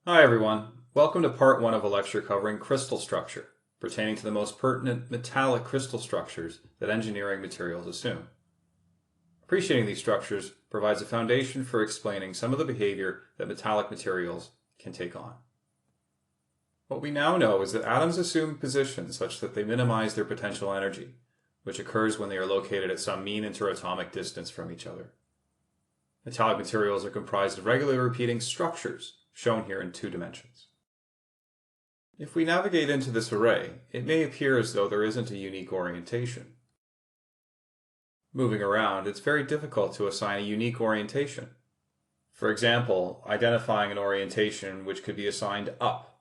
Hi everyone, welcome to part 1 of a lecture covering crystal structure, pertaining to the most pertinent metallic crystal structures that engineering materials assume. Appreciating these structures provides a foundation for explaining some of the behavior that metallic materials can take on. What we now know is that atoms assume positions such that they minimize their potential energy, which occurs when they are located at some mean interatomic distance from each other. Metallic materials are comprised of regularly repeating structures, shown here in 2 dimensions. If we navigate into this array, it may appear as though there isn't a unique orientation. Moving around, it's very difficult to assign a unique orientation. For example, identifying an orientation which could be assigned up.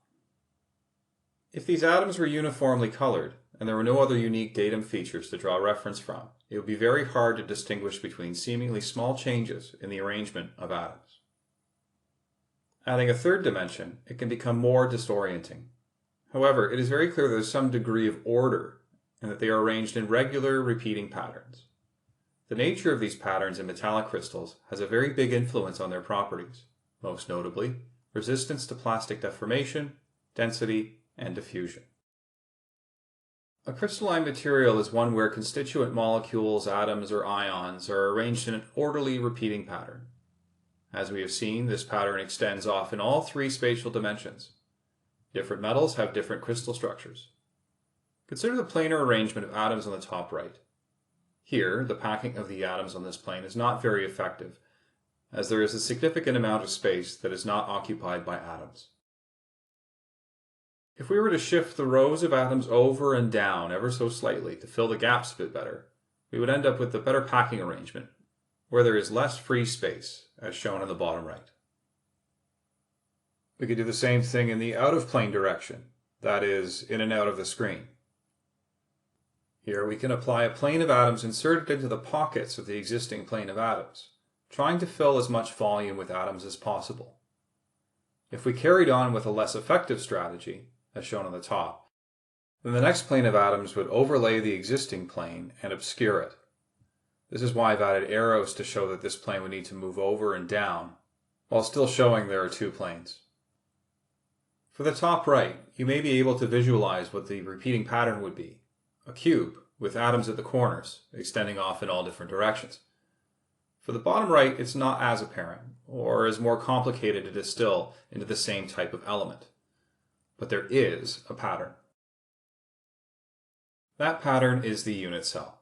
If these atoms were uniformly colored, and there were no other unique datum features to draw reference from, it would be very hard to distinguish between seemingly small changes in the arrangement of atoms. Adding a 3rd dimension, it can become more disorienting. However, it is very clear there is some degree of order, and that they are arranged in regular, repeating patterns. The nature of these patterns in metallic crystals has a very big influence on their properties, most notably resistance to plastic deformation, density, and diffusion. A crystalline material is one where constituent molecules, atoms, or ions are arranged in an orderly, repeating pattern. As we have seen, this pattern extends off in all 3 spatial dimensions. Different metals have different crystal structures. Consider the planar arrangement of atoms on the top right. Here, the packing of the atoms on this plane is not very effective, as there is a significant amount of space that is not occupied by atoms. If we were to shift the rows of atoms over and down ever so slightly to fill the gaps a bit better, we would end up with a better packing arrangement, where there is less free space, as shown in the bottom right. We could do the same thing in the out-of-plane direction, that is, in and out of the screen. Here we can apply a plane of atoms inserted into the pockets of the existing plane of atoms, trying to fill as much volume with atoms as possible. If we carried on with a less effective strategy, as shown on the top, then the next plane of atoms would overlay the existing plane and obscure it. This is why I've added arrows to show that this plane would need to move over and down, while still showing there are 2 planes. For the top right, you may be able to visualize what the repeating pattern would be, a cube with atoms at the corners, extending off in all different directions. For the bottom right, it's not as apparent, or is more complicated to distill into the same type of element. But there is a pattern. That pattern is the unit cell.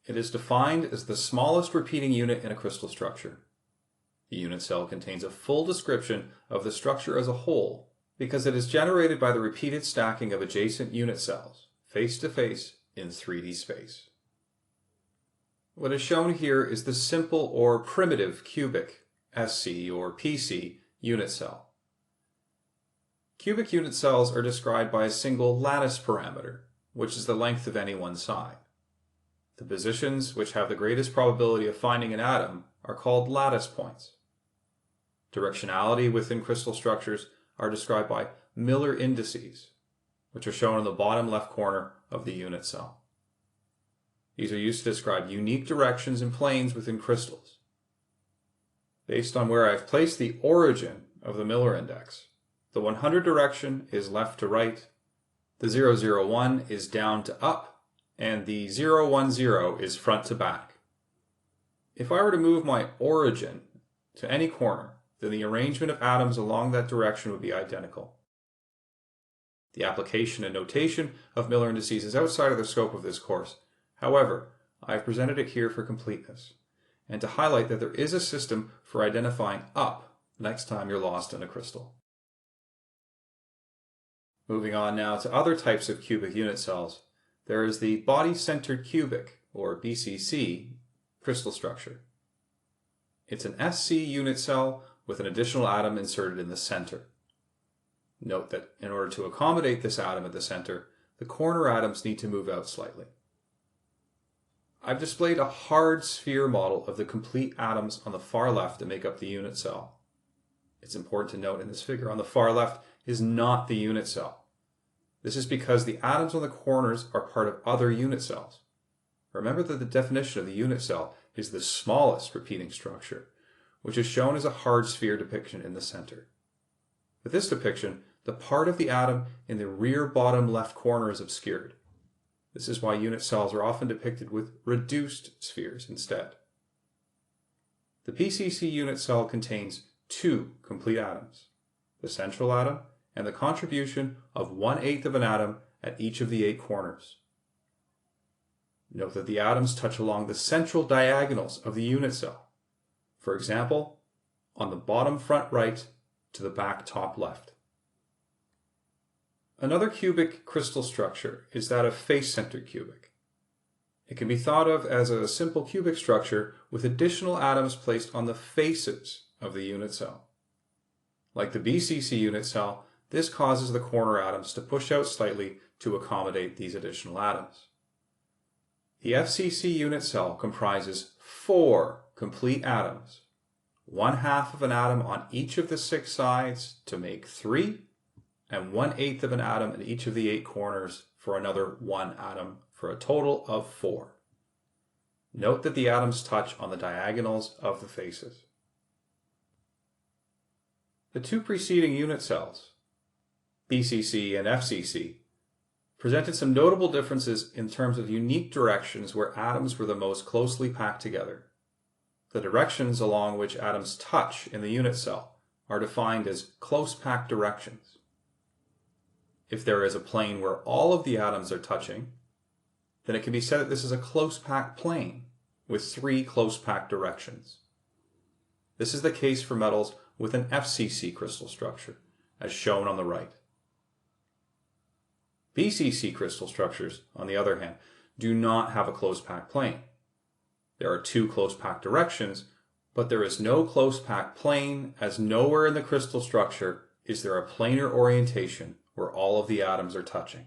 It is defined as the smallest repeating unit in a crystal structure. The unit cell contains a full description of the structure as a whole because it is generated by the repeated stacking of adjacent unit cells, face to face in 3D space. What is shown here is the simple or primitive cubic SC or PC unit cell. Cubic unit cells are described by a single lattice parameter, which is the length of any one side. The positions which have the greatest probability of finding an atom are called lattice points. Directionality within crystal structures are described by Miller indices, which are shown in the bottom left corner of the unit cell. These are used to describe unique directions and planes within crystals. Based on where I've placed the origin of the Miller index, the 100 direction is left to right, the 001 is down to up, and the 010 is front to back. If I were to move my origin to any corner, then the arrangement of atoms along that direction would be identical. The application and notation of Miller indices is outside of the scope of this course. However, I have presented it here for completeness, and to highlight that there is a system for identifying up next time you're lost in a crystal. Moving on now to other types of cubic unit cells, there is the body-centered cubic, or BCC, crystal structure. It's an SC unit cell with an additional atom inserted in the center. Note that in order to accommodate this atom at the center, the corner atoms need to move out slightly. I've displayed a hard sphere model of the complete atoms on the far left that make up the unit cell. It's important to note in this figure on the far left is not the unit cell. This is because the atoms on the corners are part of other unit cells. Remember that the definition of the unit cell is the smallest repeating structure, which is shown as a hard sphere depiction in the center. With this depiction, the part of the atom in the rear bottom left corner is obscured. This is why unit cells are often depicted with reduced spheres instead. The PCC unit cell contains two complete atoms, the central atom and the contribution of 1/8 of an atom at each of the 8 corners. Note that the atoms touch along the central diagonals of the unit cell. For example, on the bottom front right to the back top left. Another cubic crystal structure is that of face-centered cubic. It can be thought of as a simple cubic structure with additional atoms placed on the faces of the unit cell. Like the BCC unit cell, this causes the corner atoms to push out slightly to accommodate these additional atoms. The FCC unit cell comprises 4 complete atoms, 1/2 of an atom on each of the 6 sides to make 3, and 1/8 of an atom at each of the 8 corners for another 1 atom, for a total of 4. Note that the atoms touch on the diagonals of the faces. The 2 preceding unit cells, BCC and FCC, presented some notable differences in terms of unique directions where atoms were the most closely packed together. The directions along which atoms touch in the unit cell are defined as close packed directions. If there is a plane where all of the atoms are touching, then it can be said that this is a close packed plane with 3 close packed directions. This is the case for metals with an FCC crystal structure, as shown on the right. BCC crystal structures, on the other hand, do not have a close packed plane. There are 2 close packed directions, but there is no close packed plane, as nowhere in the crystal structure is there a planar orientation where all of the atoms are touching.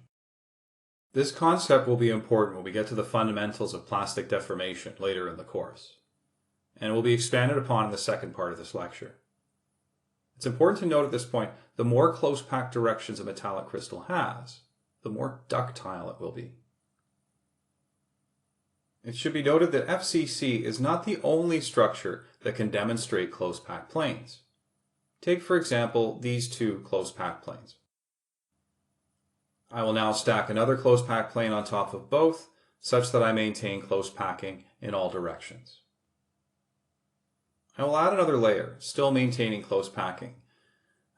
This concept will be important when we get to the fundamentals of plastic deformation later in the course, and will be expanded upon in the second part of this lecture. It's important to note at this point, the more close packed directions a metallic crystal has, the more ductile it will be. It should be noted that FCC is not the only structure that can demonstrate close packed planes. Take, for example, these 2 close packed planes. I will now stack another close packed plane on top of both, such that I maintain close packing in all directions. I will add another layer, still maintaining close packing.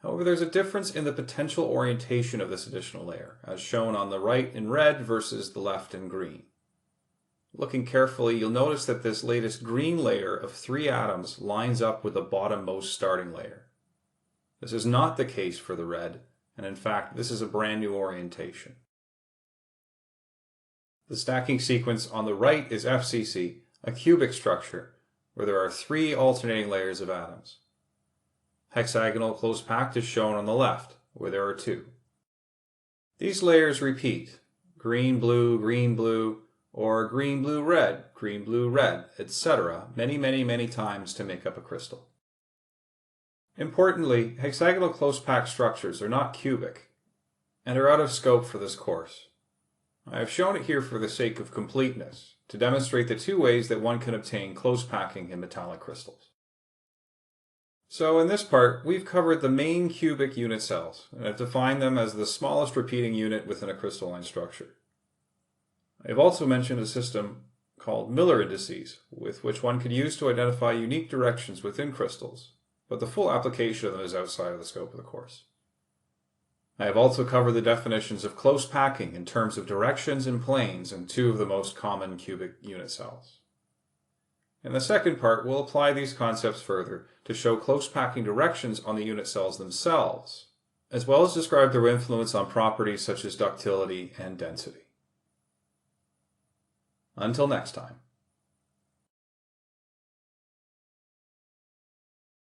However, there's a difference in the potential orientation of this additional layer, as shown on the right in red versus the left in green. Looking carefully, you'll notice that this latest green layer of 3 atoms lines up with the bottommost starting layer. This is not the case for the red, and in fact, this is a brand new orientation. The stacking sequence on the right is FCC, a cubic structure, where there are 3 alternating layers of atoms. Hexagonal close packed is shown on the left, where there are 2. These layers repeat, green, blue, or green, blue, red, etc. many times to make up a crystal. Importantly, hexagonal close packed structures are not cubic, and are out of scope for this course. I have shown it here for the sake of completeness, to demonstrate the 2 ways that one can obtain close packing in metallic crystals. So in this part, we've covered the main cubic unit cells, and have defined them as the smallest repeating unit within a crystalline structure. I have also mentioned a system called Miller indices, with which one could use to identify unique directions within crystals, but the full application of them is outside of the scope of the course. I have also covered the definitions of close packing in terms of directions and planes in 2 of the most common cubic unit cells. In the second part, we'll apply these concepts further to show close packing directions on the unit cells themselves, as well as describe their influence on properties such as ductility and density. Until next time.